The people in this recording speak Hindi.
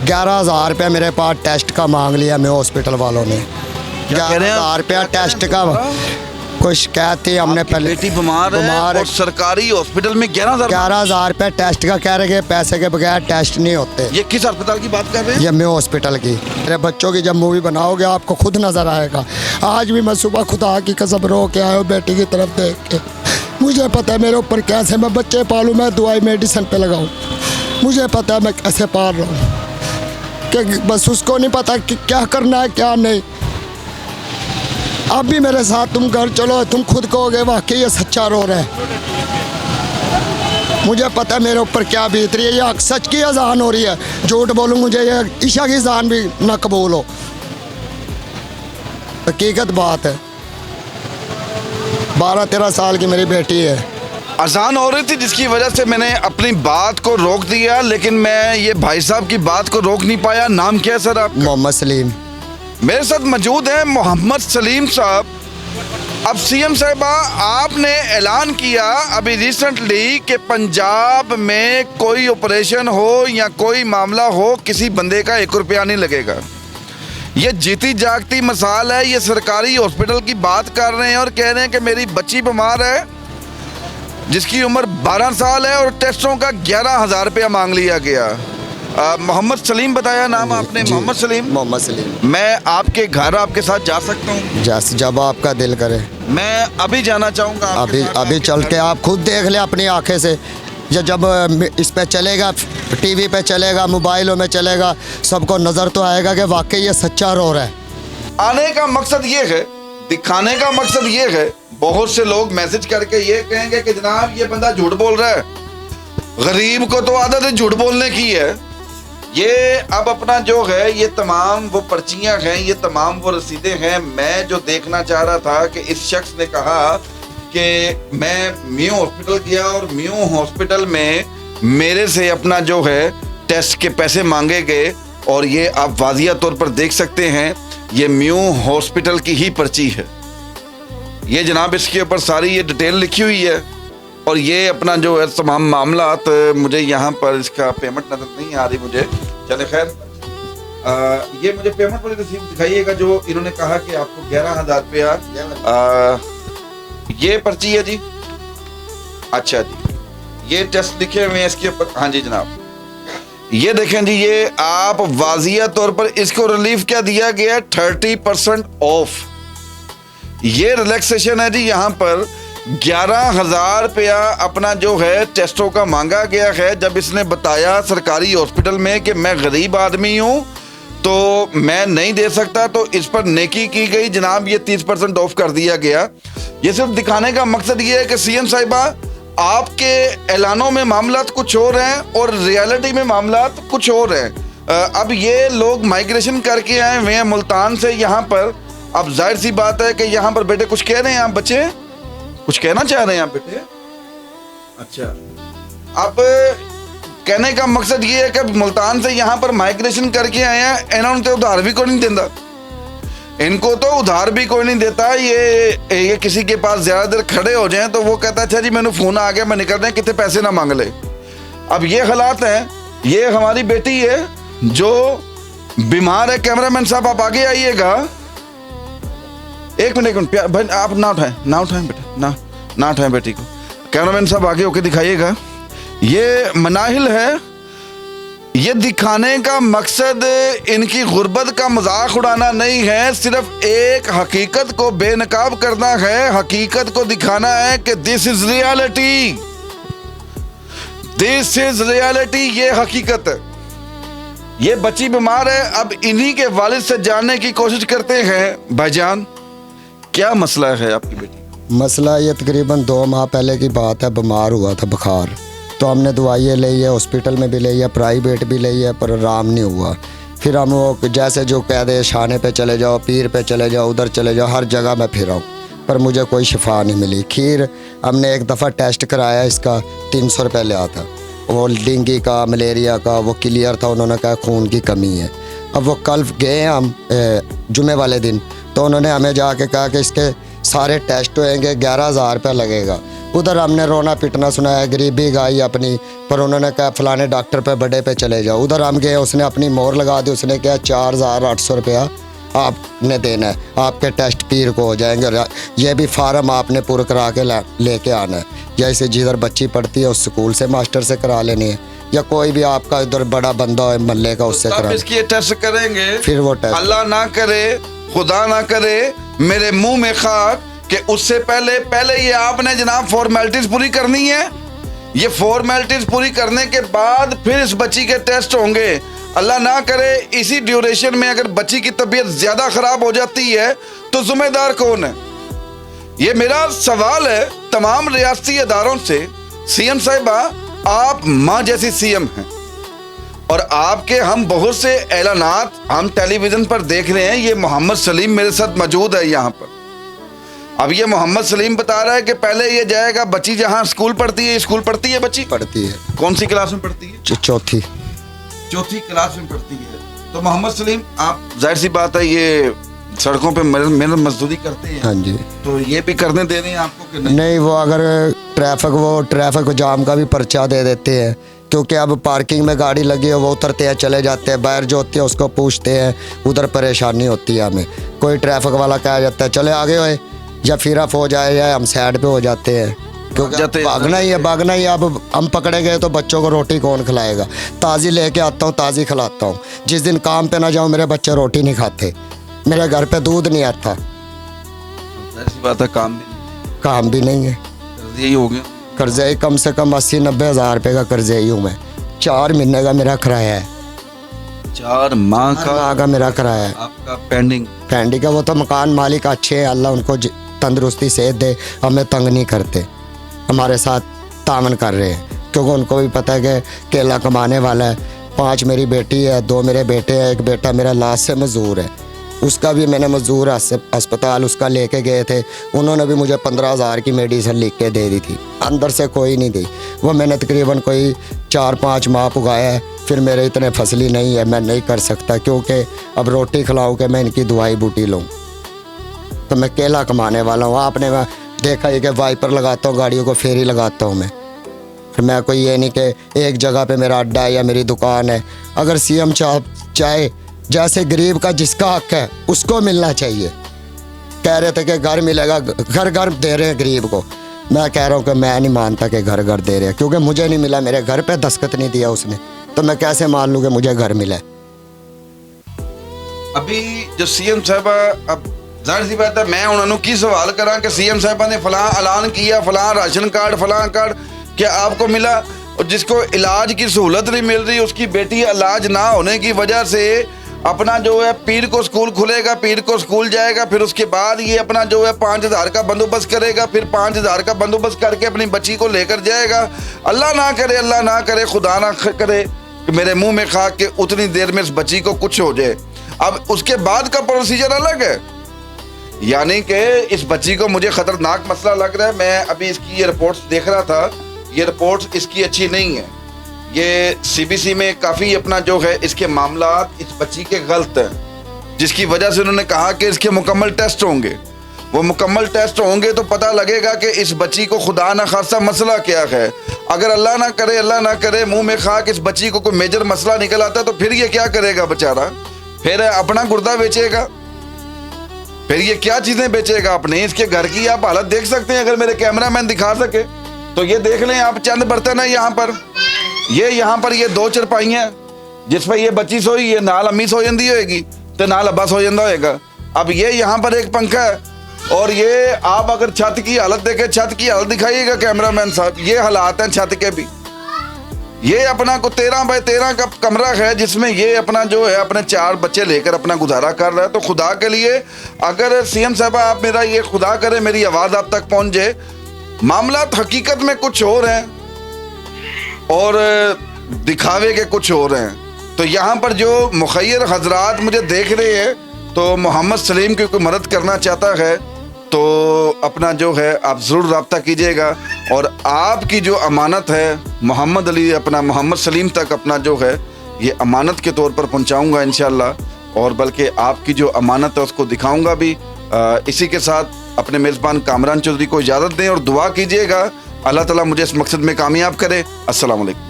11,000 रुपया मेरे पास टेस्ट का मांग लिया मैं हॉस्पिटल वालों ने। 11,000 रुपया टेस्ट का। कोई शिकायत थी हमने पहले। बेटी बीमार है और सरकारी हॉस्पिटल में 11,000 रुपया टेस्ट का कह रहे हैं, पैसे के बगैर टेस्ट नहीं होते। ये किस अस्पताल की बात कर रहे हैं? ये मैं हॉस्पिटल की। मेरे बच्चों की जब मूवी बनाओगे आपको खुद नज़र आएगा। आज भी मैं सुबह खुदा की कसम रो के आया हूँ बेटी की तरफ देख के। मुझे पता है मेरे ऊपर कैसे मैं बच्चे पालूँ, मैं दवाई मेडिसिन पे लगाऊँ। मुझे पता है मैं कैसे पाल रहा हूँ, कि बस उसको नहीं पता कि क्या करना है क्या नहीं। अब भी मेरे साथ तुम घर चलो, तुम खुद कहोगे वाकई ये सच्चा रो रहा है। मुझे पता है मेरे ऊपर क्या बीत रही है। ये सच की अजान हो रही है, झूठ बोलूँ मुझे ये ईशा की अजान भी ना कबूल हो। हकीकत बात है। 12-13 साल की मेरी बेटी है। अजान हो रही थी जिसकी वजह से मैंने अपनी बात को रोक दिया, लेकिन मैं ये भाई साहब की बात को रोक नहीं पाया। नाम क्या है सर आप? मोहम्मद सलीम। मेरे साथ मौजूद हैं मोहम्मद सलीम साहब। अब सीएम साहिबा आपने ऐलान किया अभी रिसेंटली कि पंजाब में कोई ऑपरेशन हो या कोई मामला हो, किसी बंदे का 1 रुपया नहीं लगेगा। ये जीती जागती मिसाल है। ये सरकारी हॉस्पिटल की बात कर रहे हैं और कह रहे हैं कि मेरी बच्ची बीमार है जिसकी उम्र 12 साल है और टेस्टों का 11,000 रुपया मांग लिया गया। मोहम्मद सलीम बताया नाम आपने? मोहम्मद सलीम। मोहम्मद सलीम। मैं आपके घर आपके साथ जा सकता हूँ? जैसे जब आपका दिल करे। मैं अभी जाना चाहूँगा। अभी चल के आप खुद देख ले अपनी आंखें से। जब इस पे चलेगा, टीवी पे चलेगा, मोबाइलों में चलेगा, सबको नज़र तो आएगा कि वाकई ये सच्चा रो रहा है। आने का मकसद ये है, दिखाने का मकसद ये है। बहुत से लोग मैसेज करके ये कहेंगे कि जनाब ये बंदा झूठ बोल रहा है। गरीब को तो आदत है झूठ बोलने की है। ये अब अपना जो है ये तमाम वो पर्चियां हैं, ये तमाम वो रसीदें हैं। मैं जो देखना चाह रहा था कि इस शख्स ने कहा कि मैं मियो हॉस्पिटल गया और मियो हॉस्पिटल में मेरे से अपना जो है टेस्ट के पैसे मांगे गए। और ये आप वाजिया तौर पर देख सकते हैं, ये मियो हॉस्पिटल की ही पर्ची है। ये जनाब इसके ऊपर सारी ये डिटेल लिखी हुई है और ये अपना जो है तमाम मामलात। मुझे यहाँ पर इसका पेमेंट नजर नहीं आ रही मुझे। चले खैर, ये मुझे पेमेंट वाली रसीद दिखाइएगा जो इन्होंने कहा कि आपको 11,000 रुपया। ये पर्ची है जी। अच्छा जी, ये टेस्ट लिखे हुए हैं इसके ऊपर। हाँ जी जनाब, ये देखें जी, ये आप वाजिया तौर पर इसको रिलीफ क्या दिया गया है? 30% ऑफ। ये रिलैक्सेशन है जी। यहाँ पर 11,000 रुपया अपना जो है टेस्टों का मांगा गया है। जब इसने बताया सरकारी हॉस्पिटल में कि मैं गरीब आदमी हूँ तो मैं नहीं दे सकता, तो इस पर नेकी की गई जनाब। ये 30% ऑफ कर दिया गया। ये सिर्फ दिखाने का मकसद ये है कि सीएम साहिबा आपके ऐलानों में मामलात कुछ और हैं और रियलिटी में मामलात कुछ और हैं। अब ये लोग माइग्रेशन करके आए हुए हैं मुल्तान से यहाँ पर। अब जाहिर सी बात है कि यहाँ पर बेटे कुछ कह रहे हैं आप? बच्चे कुछ कहना चाह रहे हैं आप बेटे? अच्छा, अब कहने का मकसद ये है कि मुल्तान से यहाँ पर माइग्रेशन करके आए हैं। इन्होंने तो उधार भी कोई नहीं देता, इनको तो उधार भी कोई नहीं देता। ये किसी के पास ज्यादा देर खड़े हो जाएं तो वो कहता है अच्छा जी मैंने फोन आ गया, मैं निकल रहा, कितने पैसे ना मांग ले। अब ये हालात हैं। ये हमारी बेटी है जो बीमार है। कैमरामैन साहब आप आगे आइएगा। एक मिनट भाई, आप ना उठाएं बेटा, ना उठाएं बेटी को। कैमरामैन साहब आगे होके दिखाइएगा। ये मनाहिल है। ये दिखाने का मकसद इनकी गुर्बत का मजाक उड़ाना नहीं है, सिर्फ एक हकीकत को बेनकाब करना है। हकीकत को दिखाना है कि this is reality, this is reality. ये हकीकत है। ये बच्ची बीमार है। अब इन्हीं के वालिद से जानने की कोशिश करते हैं। भाईजान क्या मसला है आपकी बेटी? मसला ये तकरीबन 2 माह पहले की बात है। बीमार हुआ था, बुखार, तो हमने दवाइयाँ ली है, हॉस्पिटल में भी ली है, प्राइवेट भी ली है, पर आराम नहीं हुआ। फिर हम वो जैसे जो कह दे शाने पे चले जाओ, पीर पे चले जाओ, उधर चले जाओ, हर जगह मैं फिरा हूँ, पर मुझे कोई शिफा नहीं मिली। खीर हमने एक दफ़ा टेस्ट कराया, इसका 300 रुपये लिया था। वो डेंगू का, मलेरिया का वो क्लियर था। उन्होंने कहा खून की कमी है। अब वो कल गए हम जुमे वाले दिन, तो उन्होंने हमें जाके कहा कि इसके सारे टेस्ट होएंगे, 11,000 रुपया लगेगा। उधर हमने रोना पिटना सुनाया, गरीबी गाई अपनी, पर उन्होंने कहा फलाने डॉक्टर पे बड़े पे चले जाओ। उधर हम गए, उसने अपनी मोहर लगा दी, उसने कहा 4800 रुपया आपने देना है, आपके टेस्ट पीर को हो जाएंगे, और ये भी फार्म आपने पूरा करा के लेके आना है। जैसे जिधर बच्ची पढ़ती है उस स्कूल से मास्टर से करा लेनी है, या कोई भी आपका इधर बड़ा बंदा है महल्ले का उससे तब करा। इसकी टेस्ट करेंगे, फिर वो टेस्ट, अल्लाह ना करे, खुदा ना करे, मेरे मुंह में खाक कि उससे पहले ये आपने जनाब फॉर्मेलिटीज पूरी करनी है। ये फॉर्मेलिटीज पूरी करने के बाद फिर इस बच्ची के टेस्ट होंगे। अल्लाह ना करे इसी ड्यूरेशन में अगर बच्ची की तबीयत ज्यादा खराब हो जाती है तो जिम्मेदार कौन है? ये मेरा सवाल है तमाम रियासती इदारों से। सीएम साहिबा, आप माँ जैसी सीएम हैं और आपके हम बहुत से ऐलानात हम टेलीविजन पर देख रहे हैं। ये मोहम्मद सलीम मेरे साथ मौजूद है यहाँ पर। अब ये मोहम्मद सलीम बता रहा है कि पहले ये जाएगा, बच्ची जहाँ स्कूल पढ़ती है, स्कूल पढ़ती है बच्ची, पढ़ती है। कौन सी क्लास में पढ़ती है? चौथी क्लास में पढ़ती है। तो मोहम्मद सलीम, आप जाहिर सी बात है ये सड़कों पे मेहनत मजदूरी करते हैं, हाँ जी, तो ये भी करने दे रहे हैं आपको कि नहीं? नहीं, वो अगर ट्रैफिक जाम का भी पर्चा दे देते हैं, क्योंकि अब पार्किंग में गाड़ी लगी है, वो उतरते हैं चले जाते हैं, बाहर जो होती है उसको पूछते हैं, उधर परेशानी होती है हमें। कोई ट्रैफिक वाला कहा जाता है चले आगे होए, या फिर आप हो जाए या हम साइड पे हो जाते हैं, क्योंकि भागना ही है। अब हम पकड़े गए तो बच्चों को रोटी कौन खिलाएगा? ताज़ी लेके आता हूँ, ताज़ी खिलाता हूँ। जिस दिन काम पे ना जाऊँ मेरे बच्चे रोटी नहीं खाते, मेरे घर पे दूध नहीं आता। ऐसी बात है, काम भी नहीं है, यही हो गया। कर्जे कम से कम 80-90 हज़ार रुपये का कर्जे ही हूँ मैं। 4 महीने का मेरा किराया है, 4 माह का मेरा किराया है आपका पेंडिंग का। वो तो मकान मालिक अच्छे हैं, अल्लाह उनको तंदुरुस्ती सेहत दे, हमें तंग नहीं करते, हमारे साथ तामन कर रहे हैं, क्योंकि उनको भी पता है कि केला कमाने वाला है। 5 मेरी बेटी है, 2 मेरे बेटे हैं, एक बेटा मेरा लाश से मजदूर है, उसका भी मैंने मजदूर अस्पताल उसका लेके गए थे, उन्होंने भी मुझे 15,000 की मेडिसिन लिख के दे दी थी, अंदर से कोई नहीं दी। वो मैंने तकरीबन कोई 4-5 माह पुगाया है, फिर मेरे इतने फसली नहीं है, मैं नहीं कर सकता, क्योंकि अब रोटी खिलाऊँ कि मैं इनकी दवाई बूटी लूँ, तो मैं केला कमाने वाला हूँ। आपने देखा ही कि वाइपर लगाता हूँ, गाड़ियों को फेरी लगाता हूँ मैं। फिर मैं कोई ये नहीं कि एक जगह पे मेरा अड्डा है या मेरी दुकान है। अगर सीएम चाहे जैसे गरीब का जिसका हक है उसको मिलना चाहिए। कह रहे थे कि घर मिलेगा, घर दे रहे हैं गरीब को। मैं कह रहा हूँ कि मैं नहीं मानता कि घर दे रहे हैं, क्योंकि मुझे नहीं मिला, मेरे घर पे दस्तखत नहीं दिया उसने, तो मैं कैसे मान लूँ कि मुझे घर मिला? अभी जो सीएम साहब, अब जाहिर सी बात है मैं उन्होंने की सवाल करा कि सीएम साहबा ने फलां ऐलान किया, फलां राशन कार्ड, फलां कार्ड क्या आपको मिला? और जिसको इलाज की सहूलत नहीं मिल रही, उसकी बेटी इलाज ना होने की वजह से अपना जो है पीर को स्कूल खुलेगा, पीर को स्कूल जाएगा, फिर उसके बाद ये अपना जो है 5,000 का बंदोबस्त करेगा, फिर 5,000 का बंदोबस्त करके अपनी बच्ची को लेकर जाएगा। अल्लाह ना करे, खुदा ना करे कि मेरे मुंह में खा के उतनी देर में इस बच्ची को कुछ हो जाए। अब उसके बाद का प्रोसीजर अलग है, यानी कि इस बच्ची को मुझे खतरनाक मसला लग रहा है। मैं अभी इसकी ये रिपोर्ट्स देख रहा था, ये रिपोर्ट्स इसकी अच्छी नहीं है। ये सीबीसी में काफ़ी अपना जो है इसके मामलात इस बच्ची के गलत हैं, जिसकी वजह से उन्होंने कहा कि इसके मुकम्मल टेस्ट होंगे। वो मुकम्मल टेस्ट होंगे तो पता लगेगा कि इस बच्ची को खुदा न खासा मसला क्या है। अगर अल्लाह ना करे मुंह में खा के इस बच्ची को कोई मेजर मसला निकल आता है तो फिर ये क्या करेगा बेचारा? फिर अपना गुर्दा बेचेगा, फिर ये क्या चीज़ें बेचेगा अपने? इसके घर की आप हालत देख सकते हैं, अगर मेरे कैमरामैन दिखा सके तो ये देख लें आप। चंद बर्तन है यहाँ पर, यहाँ पर ये 2 चरपाइयाँ जिस पर ये बच्ची सोई, ये नाल अम्मी सो जाती होएगी तो नाल अब्बा सो जाता होएगा। अब ये यहाँ पर एक पंखा है, और ये आप अगर छत की हालत देखें, छत की हालत दिखाइएगा कैमरामैन साहब, ये हालात हैं छत के भी। ये अपना को 13 बाय 13 का कमरा है, जिसमें ये अपना जो है अपने 4 बच्चे लेकर अपना गुजारा कर रहा है। तो खुदा के लिए अगर सीएम साहब आप मेरा ये खुदा करे मेरी आवाज़ आप तक पहुँच जाए, मामला हकीकत में कुछ और हैं और दिखावे के कुछ और हैं। तो यहाँ पर जो मुखैर हजरात मुझे देख रहे हैं, तो मोहम्मद सलीम की कोई मदद करना चाहता है तो अपना जो है आप ज़रूर रब्ता कीजिएगा, और आपकी जो अमानत है मोहम्मद अली अपना मोहम्मद सलीम तक अपना जो है ये अमानत के तौर पर पहुँचाऊँगा इंशाअल्लाह, और बल्कि आपकी जो अमानत है उसको दिखाऊँगा भी। इसी के साथ अपने मेज़बान कामरान चौधरी को इजाज़त दें और दुआ कीजिएगा अल्लाह ताला मुझे इस मकसद में कामयाब करे। अस्सलाम वालेकुम।